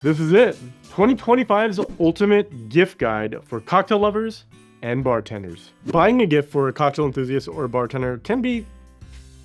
This is it, 2025's ultimate gift guide for cocktail lovers and bartenders. Buying a gift for a cocktail enthusiast or a bartender can be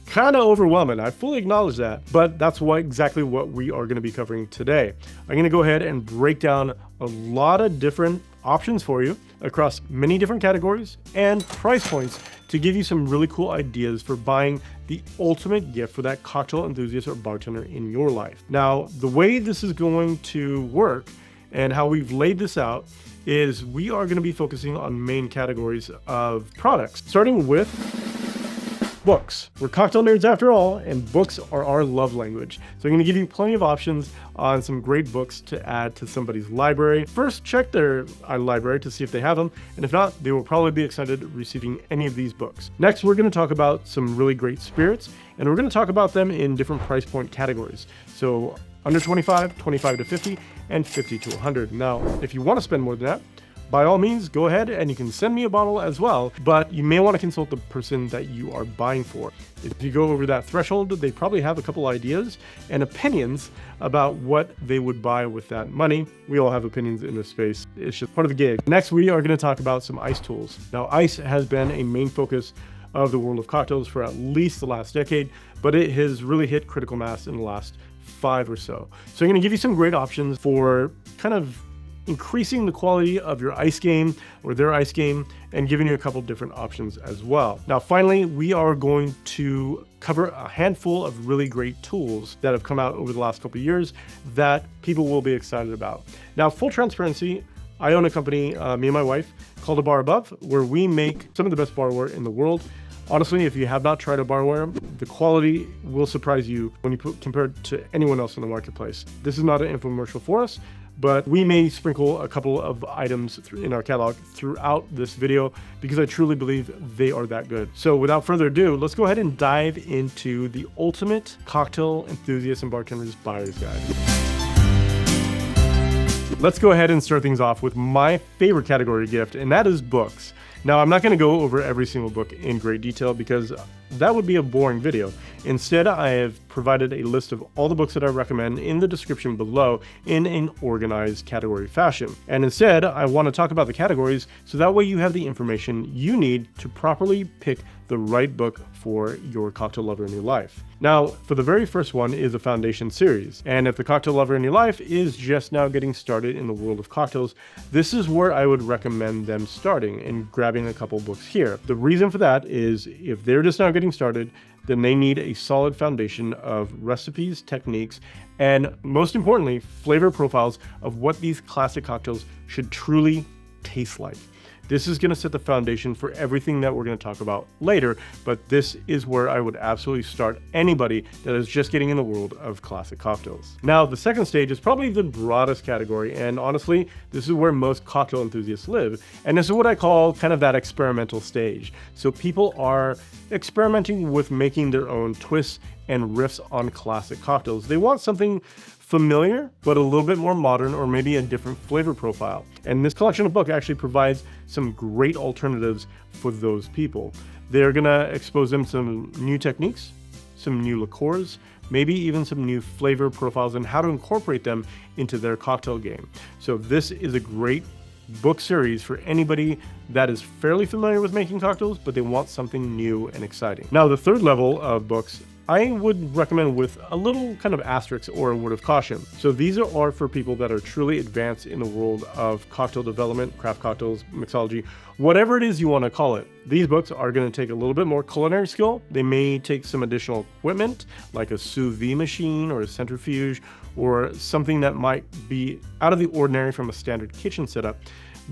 kind of overwhelming. I fully acknowledge that, but that's exactly what we are going to be covering today. I'm going to go ahead and break down a lot of different options for you across many different categories and price points to give you some really cool ideas for buying the ultimate gift for that cocktail enthusiast or bartender in your life. Now, the way this is going to work and how we've laid this out is we are going to be focusing on main categories of products, starting with books. We're cocktail nerds after all, and books are our love language. So I'm going to give you plenty of options on some great books to add to somebody's library. First, check their library to see if they have them, and if not, they will probably be excited receiving any of these books. Next, we're going to talk about some really great spirits, and we're going to talk about them in different price point categories. So under 25, 25 to 50, and 50 to 100. Now, if you want to spend more than that, by all means, go ahead and you can send me a bottle as well, but you may want to consult the person that you are buying for. If you go over that threshold, they probably have a couple ideas and opinions about what they would buy with that money. We all have opinions in this space. It's just part of the gig. Next, we are going to talk about some ice tools. Now, ice has been a main focus of the world of cocktails for at least the last decade, but it has really hit critical mass in the last 5 or so. So I'm going to give you some great options for kind of increasing the quality of your ice game or their ice game and giving you a couple different options as well. Now, finally, we are going to cover a handful of really great tools that have come out over the last couple of years that people will be excited about. Now, full transparency, I own a company, me and my wife, called A Bar Above, where we make some of the best barware in the world. Honestly, if you have not tried a barware, the quality will surprise you when you compare it to anyone else in the marketplace. This is not an infomercial for us, but we may sprinkle a couple of items in our catalog throughout this video because I truly believe they are that good. So without further ado, let's go ahead and dive into the ultimate cocktail enthusiast and bartender's buyer's guide. Let's go ahead and start things off with my favorite category gift, and that is books. Now, I'm not going to go over every single book in great detail because that would be a boring video. Instead, I have provided a list of all the books that I recommend in the description below in an organized category fashion. And instead, I want to talk about the categories so that way you have the information you need to properly pick the right book for your cocktail lover in your life. Now, for the very first one is a foundation series. And if the cocktail lover in your life is just now getting started in the world of cocktails, this is where I would recommend them starting and grabbing a couple books here. The reason for that is if they're just now getting started, then they need a solid foundation of recipes, techniques, and most importantly, flavor profiles of what these classic cocktails should truly taste like. This is going to set the foundation for everything that we're going to talk about later, but this is where I would absolutely start anybody that is just getting in the world of classic cocktails. Now, the second stage is probably the broadest category, and honestly, this is where most cocktail enthusiasts live, and this is what I call kind of that experimental stage. So people are experimenting with making their own twists and riffs on classic cocktails. They want something familiar, but a little bit more modern or maybe a different flavor profile. And this collection of book actually provides some great alternatives for those people. They're gonna expose them some new techniques, some new liqueurs, maybe even some new flavor profiles and how to incorporate them into their cocktail game. So this is a great book series for anybody that is fairly familiar with making cocktails, but they want something new and exciting. Now, the third level of books I would recommend with a little kind of asterisk or a word of caution. So these are for people that are truly advanced in the world of cocktail development, craft cocktails, mixology, whatever it is you want to call it. These books are going to take a little bit more culinary skill. They may take some additional equipment like a sous vide machine or a centrifuge or something that might be out of the ordinary from a standard kitchen setup.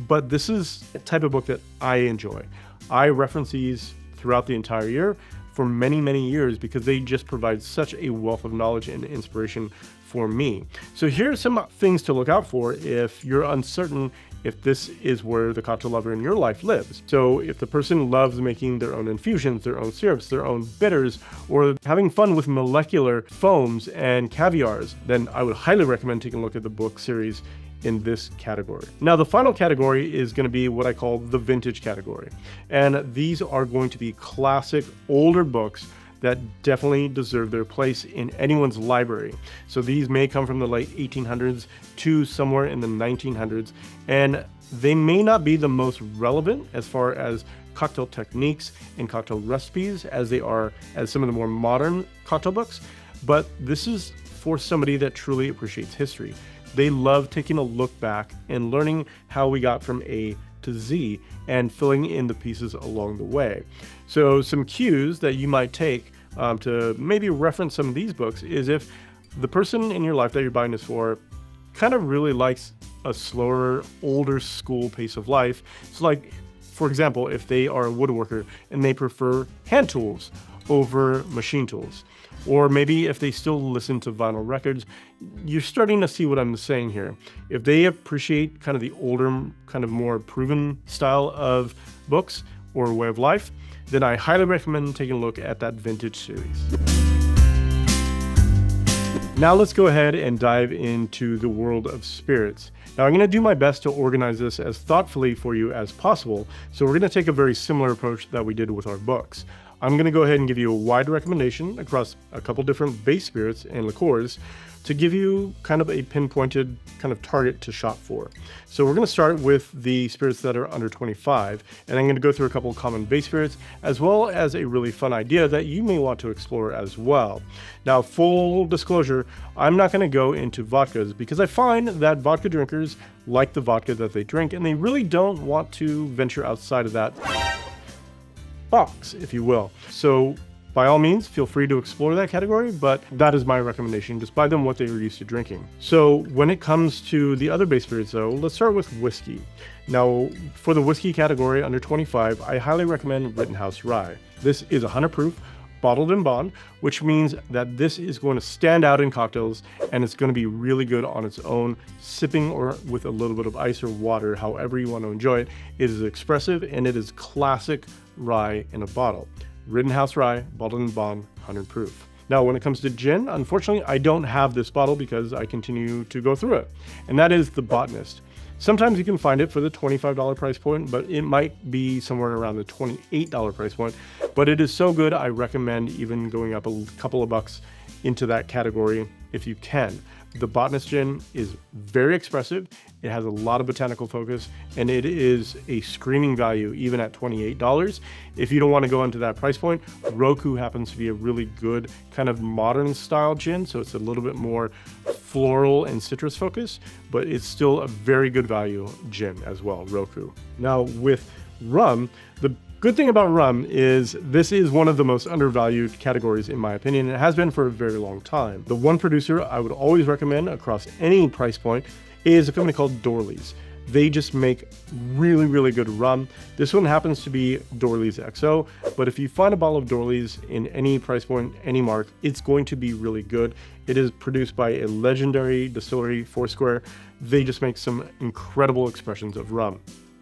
But this is a type of book that I enjoy. I reference these throughout the entire year for many, many years because they just provide such a wealth of knowledge and inspiration for me. So here's some things to look out for if you're uncertain if this is where the cocktail lover in your life lives. So if the person loves making their own infusions, their own syrups, their own bitters, or having fun with molecular foams and caviars, then I would highly recommend taking a look at the book series in this category. Now, the final category is going to be what I call the vintage category. And these are going to be classic older books that definitely deserve their place in anyone's library. So these may come from the late 1800s to somewhere in the 1900s, and they may not be the most relevant as far as cocktail techniques and cocktail recipes as they are as some of the more modern cocktail books, but this is for somebody that truly appreciates history. They love taking a look back and learning how we got from A to Z and filling in the pieces along the way. So some cues that you might take to maybe reference some of these books is if the person in your life that you're buying this for kind of really likes a slower, older school pace of life. So like, for example, if they are a woodworker and they prefer hand tools over machine tools, or maybe if they still listen to vinyl records, you're starting to see what I'm saying here. If they appreciate kind of the older, kind of more proven style of books or way of life, then I highly recommend taking a look at that vintage series. Now let's go ahead and dive into the world of spirits. Now I'm going to do my best to organize this as thoughtfully for you as possible, so we're going to take a very similar approach that we did with our books. I'm going to go ahead and give you a wide recommendation across a couple different base spirits and liqueurs to give you kind of a pinpointed kind of target to shop for. So we're going to start with the spirits that are under 25, and I'm going to go through a couple of common base spirits as well as a really fun idea that you may want to explore as well. Now, full disclosure, I'm not going to go into vodkas because I find that vodka drinkers like the vodka that they drink, and they really don't want to venture outside of that box, if you will. So by all means, feel free to explore that category, but that is my recommendation. Just buy them what they were used to drinking. So when it comes to the other base spirits though, let's start with whiskey. Now, for the whiskey category under 25, I highly recommend Rittenhouse Rye. This is 100 proof, bottled in bond, which means that this is going to stand out in cocktails and it's going to be really good on its own, sipping or with a little bit of ice or water, however you want to enjoy it. It is expressive and it is classic rye in a bottle. Rittenhouse Rye, bottled in bond, 100 proof. Now, when it comes to gin, unfortunately, I don't have this bottle because I continue to go through it, and that is the Botanist. Sometimes you can find it for the $25 price point, but it might be somewhere around the $28 price point. But it is so good, I recommend even going up a couple of bucks into that category if you can. The Botanist gin is very expressive. It has a lot of botanical focus, and it is a screaming value even at $28. If you don't want to go into that price point, Roku happens to be a really good kind of modern style gin, so it's a little bit more floral and citrus focus, but it's still a very good value gin as well, Roku. Now with rum, the good thing about rum is this is one of the most undervalued categories in my opinion. It has been for a very long time. The one producer I would always recommend across any price point is a company called Dorley's. They just make really, really good rum. This one happens to be Dorley's XO, but if you find a bottle of Dorley's in any price point, any mark, it's going to be really good. It is produced by a legendary distillery, Foursquare. They just make some incredible expressions of rum.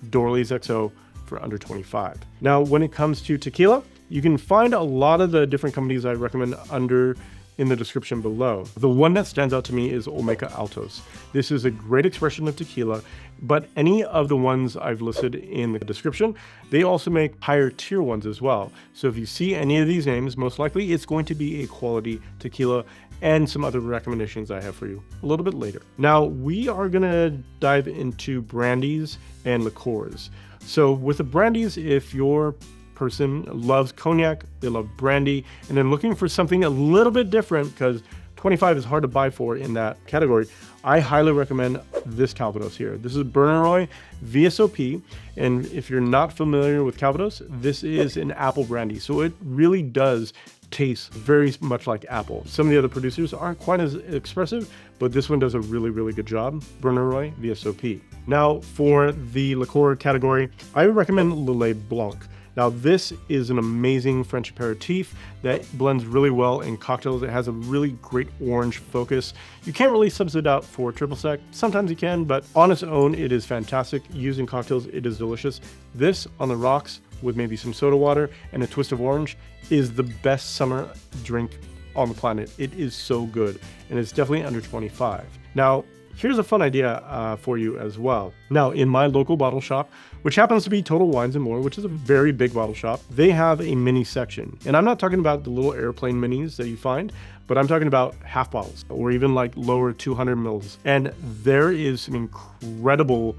Dorley's XO for under 25. Now, when it comes to tequila, you can find a lot of the different companies I recommend under in the description below. The one that stands out to me is Olmeca Altos. This is a great expression of tequila, but any of the ones I've listed in the description, they also make higher tier ones as well. So if you see any of these names, most likely it's going to be a quality tequila, and some other recommendations I have for you a little bit later. Now we are gonna dive into brandies and liqueurs. So with the brandies, if your person loves cognac, they love brandy, and they're looking for something a little bit different because 25 is hard to buy for in that category, I highly recommend this Calvados here. This is Berneroy VSOP, and if you're not familiar with Calvados, this is an apple brandy, so it really does taste very much like apple. Some of the other producers aren't quite as expressive, but this one does a really, really good job. Berneroy VSOP. Now for the liqueur category, I would recommend Lillet Blanc. Now this is an amazing French aperitif that blends really well in cocktails. It has a really great orange focus. You can't really substitute out for triple sec. Sometimes you can, but on its own, it is fantastic. Used in cocktails, it is delicious. This on the rocks with maybe some soda water and a twist of orange is the best summer drink on the planet. It is so good, and it's definitely under 25. Now, here's a fun idea for you as well. Now, in my local bottle shop, which happens to be Total Wines and More, which is a very big bottle shop, they have a mini section. And I'm not talking about the little airplane minis that you find, but I'm talking about half bottles or even like lower 200 mils. And there is some incredible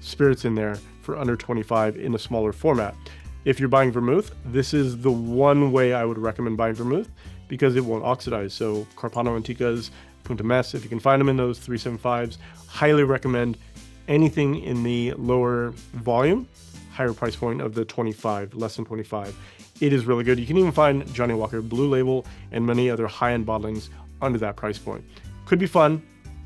spirits in there for under 25 in a smaller format. If you're buying vermouth, this is the one way I would recommend buying vermouth because it won't oxidize. So Carpano Anticas, Punta Mess, if you can find them in those 375s, highly recommend anything in the lower volume, higher price point of the 25, less than 25. It is really good. You can even find Johnny Walker Blue Label and many other high-end bottlings under that price point. Could be fun,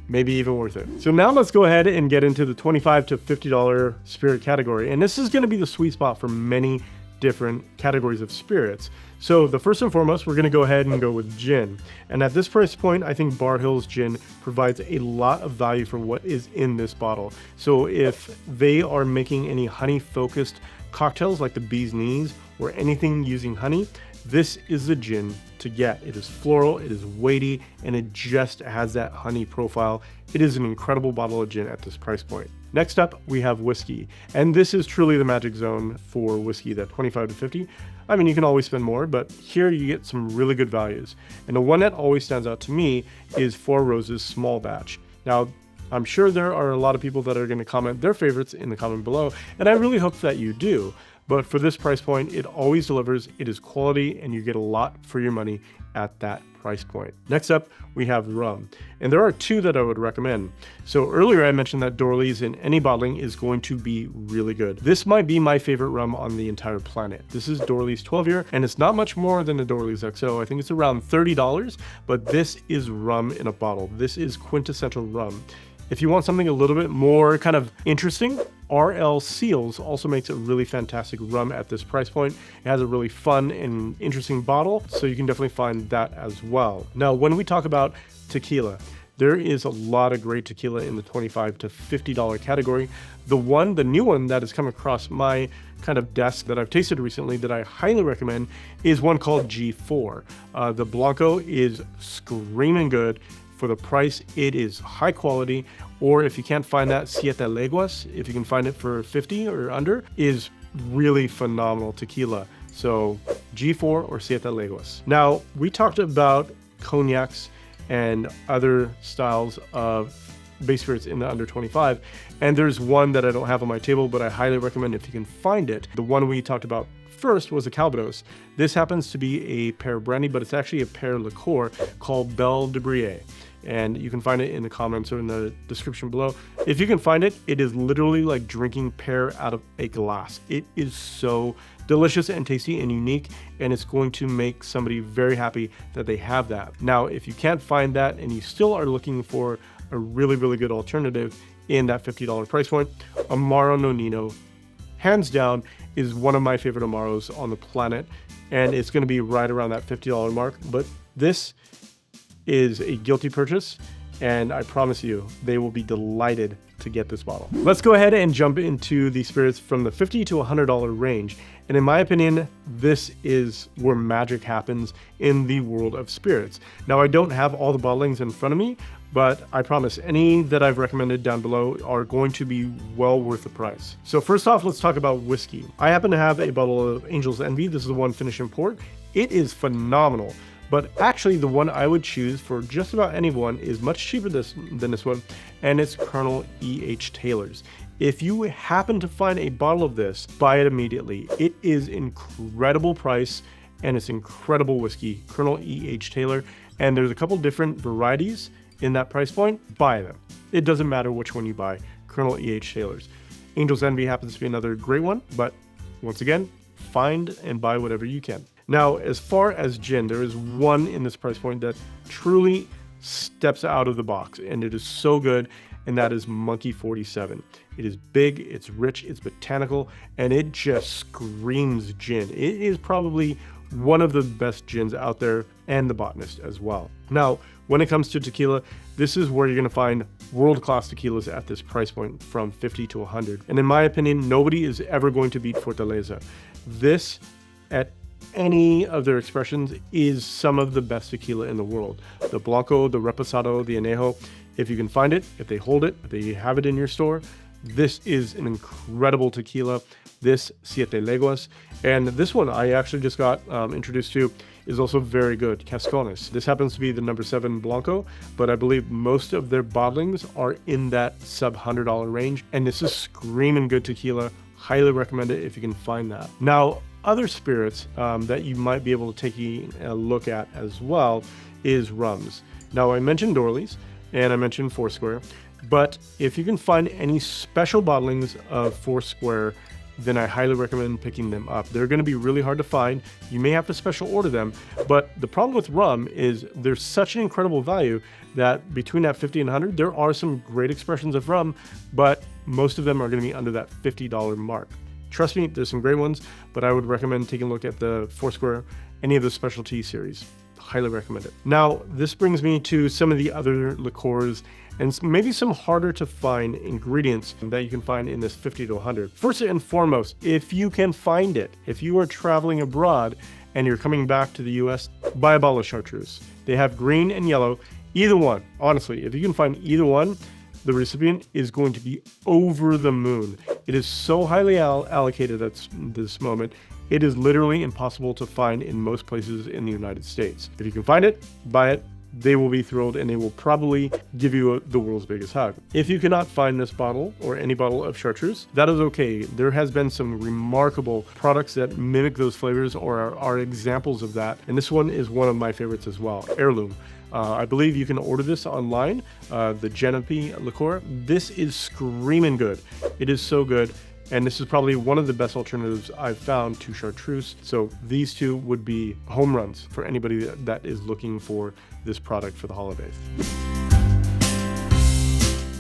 maybe even worth it. So now let's go ahead and get into the $25 to $50 spirit category. And this is going to be the sweet spot for many different categories of spirits. So the first and foremost, we're going to go ahead and go with gin. And at this price point, I think Bar Hill's gin provides a lot of value for what is in this bottle. So if they are making any honey focused cocktails like the bee's knees or anything using honey, this is the gin to get. It is floral, it is weighty, and it just has that honey profile. It is an incredible bottle of gin at this price point. Next up, we have whiskey, and this is truly the magic zone for whiskey, that 25 to 50. I mean, you can always spend more, but here you get some really good values. And the one that always stands out to me is Four Roses Small Batch. Now, I'm sure there are a lot of people that are going to comment their favorites in the comment below, and I really hope that you do. But for this price point, it always delivers, it is quality, and you get a lot for your money at that price point. Next up, we have rum. And there are two that I would recommend. So earlier I mentioned that Dorley's in any bottling is going to be really good. This might be my favorite rum on the entire planet. This is Dorley's 12-year, and it's not much more than a Dorley's XO. I think it's around $30, but this is rum in a bottle. This is quintessential rum. If you want something a little bit more kind of interesting, RL Seals also makes a really fantastic rum at this price point. It has a really fun and interesting bottle, so you can definitely find that as well. Now, when we talk about tequila, there is a lot of great tequila in the $25 to $50 category. The new one that has come across my kind of desk that I've tasted recently that I highly recommend is one called G4. The Blanco is screaming good. For the price, it is high quality. Or if you can't find that, Siete Leguas, if you can find it for 50 or under, is really phenomenal tequila. So G4 or Siete Leguas. Now, we talked about cognacs and other styles of base spirits in the under 25, and there's one that I don't have on my table, but I highly recommend if you can find it. The one we talked about first was a Calvados. This happens to be a pear brandy, but it's actually a pear liqueur called Belle de Brie. And you can find it in the comments or in the description below. If you can find it, it is literally like drinking pear out of a glass. It is so delicious and tasty and unique, and it's going to make somebody very happy that they have that. Now, if you can't find that and you still are looking for a really, really good alternative in that $50 price point, Amaro Nonino, hands down, is one of my favorite Amaros on the planet, and it's going to be right around that $50 mark. But this is a guilty purchase, and I promise you they will be delighted to get this bottle. Let's go ahead and jump into the spirits from the $50 to $100 range. And in my opinion, this is where magic happens in the world of spirits. Now, I don't have all the bottlings in front of me, but I promise any that I've recommended down below are going to be well worth the price. So first off, let's talk about whiskey. I happen to have a bottle of Angel's Envy. This is the one finished in port. It is phenomenal. But actually, the one I would choose for just about anyone is much cheaper than this one, and it's Colonel E.H. Taylor's. If you happen to find a bottle of this, buy it immediately. It is incredible price, and it's incredible whiskey, Colonel E.H. Taylor, and there's a couple different varieties in that price point. Buy them. It doesn't matter which one you buy, Colonel E.H. Taylor's. Angel's Envy happens to be another great one, but once again, find and buy whatever you can. Now, as far as gin, there is one in this price point that truly steps out of the box, and it is so good, and that is Monkey 47. It is big, it's rich, it's botanical, and it just screams gin. It is probably one of the best gins out there, and the Botanist as well. Now, when it comes to tequila, this is where you're going to find world-class tequilas at this price point from 50 to 100. And in my opinion, nobody is ever going to beat Fortaleza. This, at any of their expressions, is some of the best tequila in the world. The Blanco, the Reposado, the Añejo, If you can find it, if they hold it, if they have it in your store, this is an incredible tequila. This Siete Leguas. And this one I actually just got introduced to is also very good, Cascones. This happens to be the number 7 Blanco, but I believe most of their bottlings are in that sub $100 range. And this is screaming good tequila. Highly recommend it if you can find that. Now, other spirits that you might be able to take a look at as well is rums. Now, I mentioned Dorleys and I mentioned Foursquare, but if you can find any special bottlings of Foursquare, then I highly recommend picking them up. They're going to be really hard to find. You may have to special order them, but the problem with rum is there's such an incredible value that between that 50 and 100, there are some great expressions of rum, but most of them are going to be under that $50 mark. Trust me, there's some great ones, but I would recommend taking a look at the Foursquare, any of the specialty series. Highly recommend it. Now, this brings me to some of the other liqueurs and maybe some harder to find ingredients that you can find in this 50 to 100. First and foremost, if you can find it, if you are traveling abroad and you're coming back to the US, buy a bottle of chartreuse. They have green and yellow, either one. Honestly, if you can find either one, the recipient is going to be over the moon. It is so highly allocated at this moment. It is literally impossible to find in most places in the United States. If you can find it, buy it. They will be thrilled and they will probably give you the world's biggest hug. If you cannot find this bottle or any bottle of chartreuse, that is okay. There has been some remarkable products that mimic those flavors or are examples of that. And this one is one of my favorites as well, Heirloom. I believe you can order this online, the Genepi liqueur. This is screaming good. It is so good. And this is probably one of the best alternatives I've found to chartreuse. So these two would be home runs for anybody that is looking for this product for the holidays.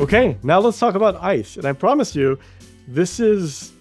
Okay, now let's talk about ice. And I promise you, this is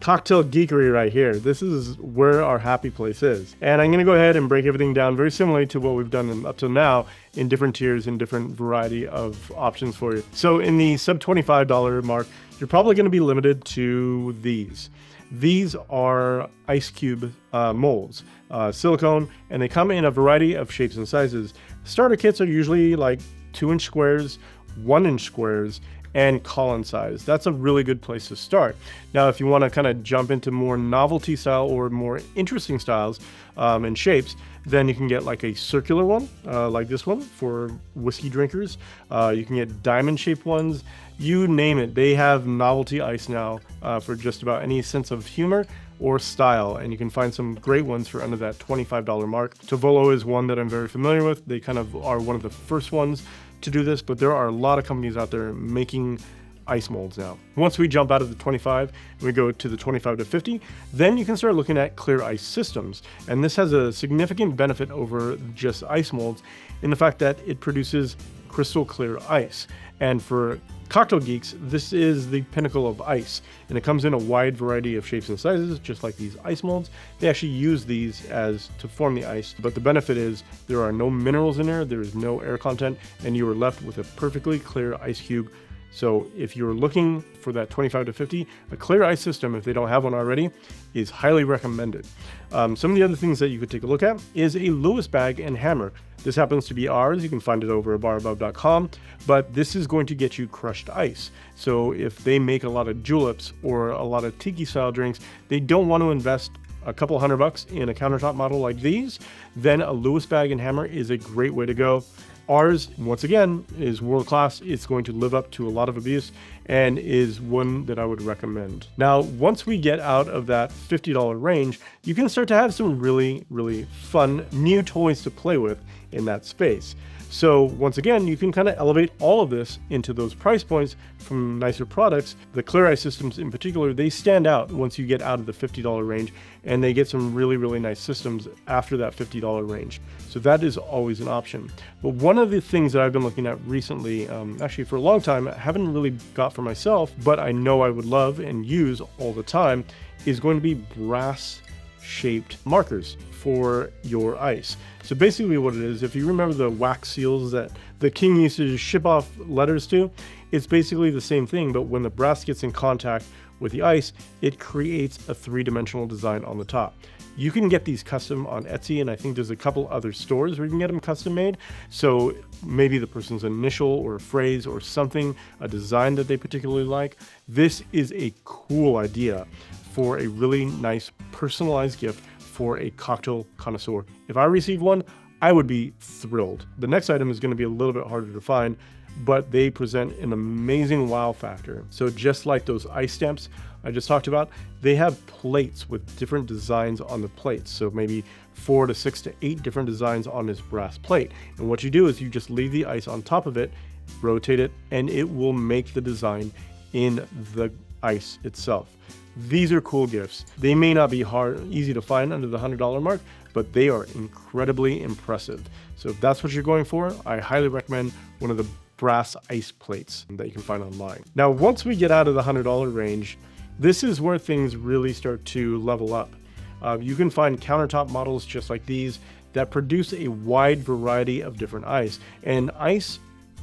cocktail geekery right here. This is where our happy place is. And I'm gonna go ahead and break everything down very similarly to what we've done up till now in different tiers and different variety of options for you. So in the sub $25 mark, you're probably gonna be limited to these. These are ice cube molds, silicone, and they come in a variety of shapes and sizes. Starter kits are usually like 2-inch squares, 1-inch squares, and column size. That's a really good place to start. Now, if you want to kind of jump into more novelty style or more interesting styles and shapes, then you can get like a circular one, like this one for whiskey drinkers. You can get diamond shaped ones, you name it. They have novelty ice now for just about any sense of humor or style, and you can find some great ones for under that $25 mark. Tovolo is one that I'm very familiar with. They kind of are one of the first ones to do this, but there are a lot of companies out there making ice molds now. Once we jump out of the 25 and we go to the 25 to 50, then you can start looking at clear ice systems. And this has a significant benefit over just ice molds in the fact that it produces crystal clear ice. And for cocktail geeks, this is the pinnacle of ice, and it comes in a wide variety of shapes and sizes, just like these ice molds. They actually use these to form the ice, but the benefit is there are no minerals in there, there is no air content, and you are left with a perfectly clear ice cube. So if you're looking for that 25 to 50, a clear ice system, if they don't have one already, is highly recommended. Some of the other things that you could take a look at is a Lewis bag and hammer. This happens to be ours. You can find it over at barabove.com, but this is going to get you crushed ice. So if they make a lot of juleps or a lot of tiki style drinks, they don't want to invest a couple $100 in a countertop model like these, then a Lewis bag and hammer is a great way to go. Ours, once again, is world class. It's going to live up to a lot of abuse and is one that I would recommend. Now, once we get out of that $50 range, you can start to have some really, really fun new toys to play with in that space. So once again, you can kind of elevate all of this into those price points from nicer products. The clear ice systems in particular, they stand out once you get out of the $50 range, and they get some really, really nice systems after that $50 range. So that is always an option. But one of the things that I've been looking at recently, actually for a long time, I haven't really got for myself, but I know I would love and use all the time, is going to be brass shaped markers for your ice. So basically what it is, if you remember the wax seals that the king used to ship off letters to, It's basically the same thing, but when the brass gets in contact with the ice, it creates a 3-dimensional design on the top. You can get these custom on Etsy, and I think there's a couple other stores where you can get them custom made. So maybe the person's initial or a phrase or something, a design that they particularly like. This is a cool idea for a really nice personalized gift for a cocktail connoisseur. If I received one, I would be thrilled. The next item is going to be a little bit harder to find, but they present an amazing wow factor. So just like those ice stamps I just talked about, they have plates with different designs on the plates. So maybe 4 to 6 to 8 different designs on this brass plate. And what you do is you just leave the ice on top of it, rotate it, and it will make the design in the ice itself. These are cool gifts. They may not be easy to find under the $100 mark, but they are incredibly impressive. So if that's what you're going for, I highly recommend one of the brass ice plates that you can find online. Now, once we get out of the $100 range, this is where things really start to level up. You can find countertop models just like these that produce a wide variety of different ice. And ice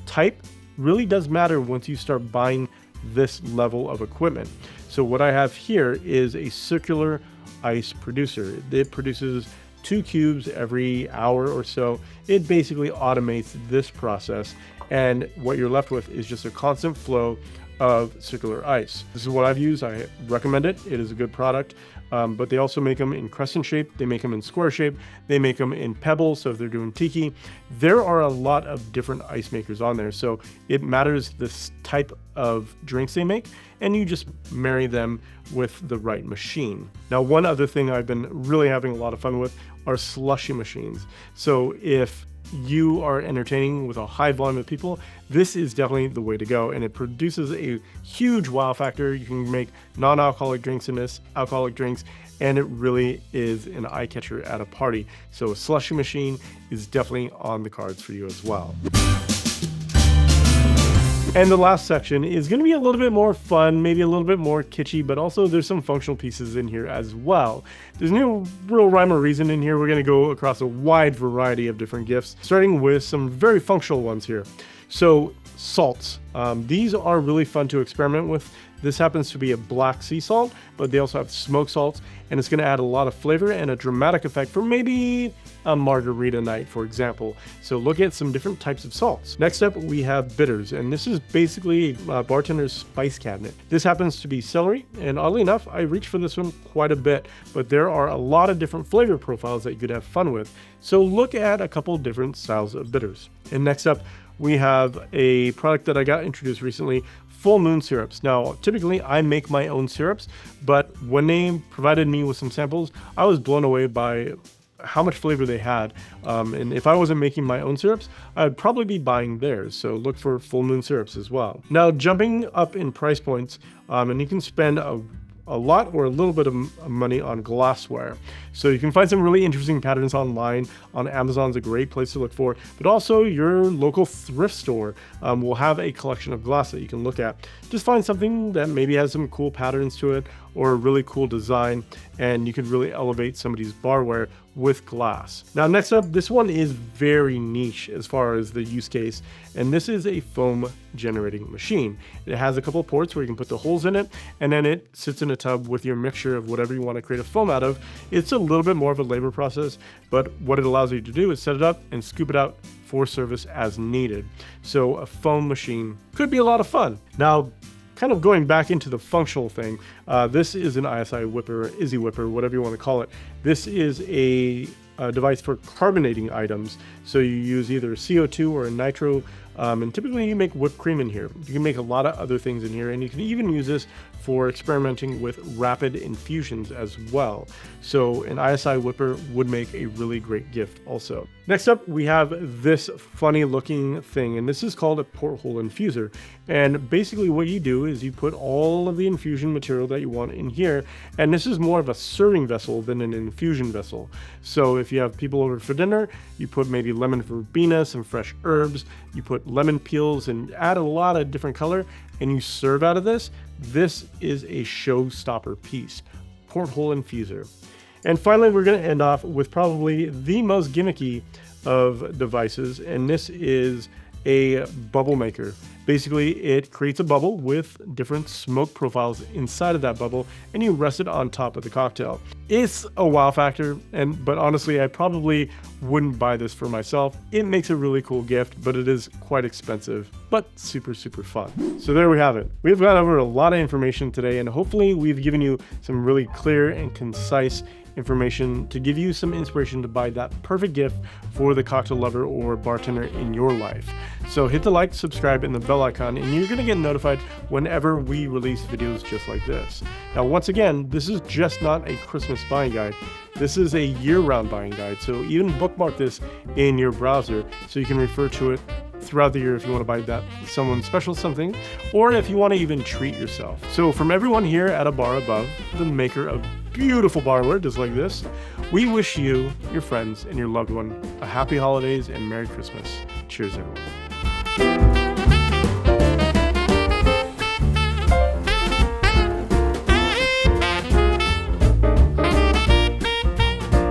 type really does matter once you start buying this level of equipment. So what I have here is a circular ice producer. It produces 2 cubes every hour or so. It basically automates this process, and what you're left with is just a constant flow of circular ice. This is what I've used. I recommend it. It is a good product. But they also make them in crescent shape. They make them in square shape. They make them in pebbles. So if they're doing tiki, there are a lot of different ice makers on there. So it matters this type of drinks they make, and you just marry them with the right machine. Now, one other thing I've been really having a lot of fun with are slushy machines. So if you are entertaining with a high volume of people, this is definitely the way to go, and it produces a huge wow factor. You can make non-alcoholic drinks in this, alcoholic drinks, and it really is an eye catcher at a party. So a slushy machine is definitely on the cards for you as well. And the last section is going to be a little bit more fun, maybe a little bit more kitschy, but also there's some functional pieces in here as well. There's no real rhyme or reason in here. We're going to go across a wide variety of different gifts, starting with some very functional ones here. So salts. These are really fun to experiment with. This happens to be a black sea salt, but they also have smoke salts, and it's going to add a lot of flavor and a dramatic effect for maybe a margarita night, for example. So look at some different types of salts. Next up, we have bitters, and this is basically a bartender's spice cabinet. This happens to be celery, and oddly enough, I reach for this one quite a bit, but there are a lot of different flavor profiles that you could have fun with. So look at a couple different styles of bitters. And next up, we have a product that I got introduced recently, full moon syrups. Now, typically I make my own syrups, but when they provided me with some samples, I was blown away by how much flavor they had. And if I wasn't making my own syrups, I'd probably be buying theirs. So look for full moon syrups as well. Now, jumping up in price points, and you can spend a lot or a little bit of money on glassware. So you can find some really interesting patterns online. On Amazon's a great place to look for, but also your local thrift store will have a collection of glass that you can look at. Just find something that maybe has some cool patterns to it or a really cool design, and you could really elevate somebody's barware with glass. Now, next up, this one is very niche as far as the use case, and this is a foam generating machine. It has a couple of ports where you can put the holes in it, and then it sits in a tub with your mixture of whatever you want to create a foam out of. It's a little bit more of a labor process, but what it allows you to do is set it up and scoop it out for service as needed. So a foam machine could be a lot of fun. Now, kind of going back into the functional thing, this is an ISI whipper, Izzy whipper, whatever you want to call it. This is a device for carbonating items. So you use either CO2 or a nitro, and typically you make whipped cream in here. You can make a lot of other things in here, and you can even use this for experimenting with rapid infusions as well. So an ISI whipper would make a really great gift also. Next up, we have this funny looking thing, and this is called a porthole infuser. And basically what you do is you put all of the infusion material that you want in here, and this is more of a serving vessel than an infusion vessel. So if you have people over for dinner, you put maybe lemon verbena, some fresh herbs, you put lemon peels and add a lot of different color, and you serve out of this. This is a showstopper piece, porthole infuser. And finally, we're going to end off with probably the most gimmicky of devices, and this is a bubble maker. Basically, it creates a bubble with different smoke profiles inside of that bubble, and you rest it on top of the cocktail. It's a wow factor, but honestly, I probably wouldn't buy this for myself. It makes a really cool gift, but it is quite expensive, but super, super fun. So there we have it. We've gone over a lot of information today, and hopefully we've given you some really clear and concise information to give you some inspiration to buy that perfect gift for the cocktail lover or bartender in your life. So hit the like, subscribe, and the bell icon, and you're going to get notified whenever we release videos just like this. Now, once again, this is just not a Christmas buying guide. This is a year-round buying guide, so even bookmark this in your browser so you can refer to it throughout the year if you want to buy that someone special something, or if you want to even treat yourself. So from everyone here at A Bar Above, the maker of beautiful barware just like this, we wish you, your friends, and your loved one a happy holidays and Merry Christmas. Cheers, everyone.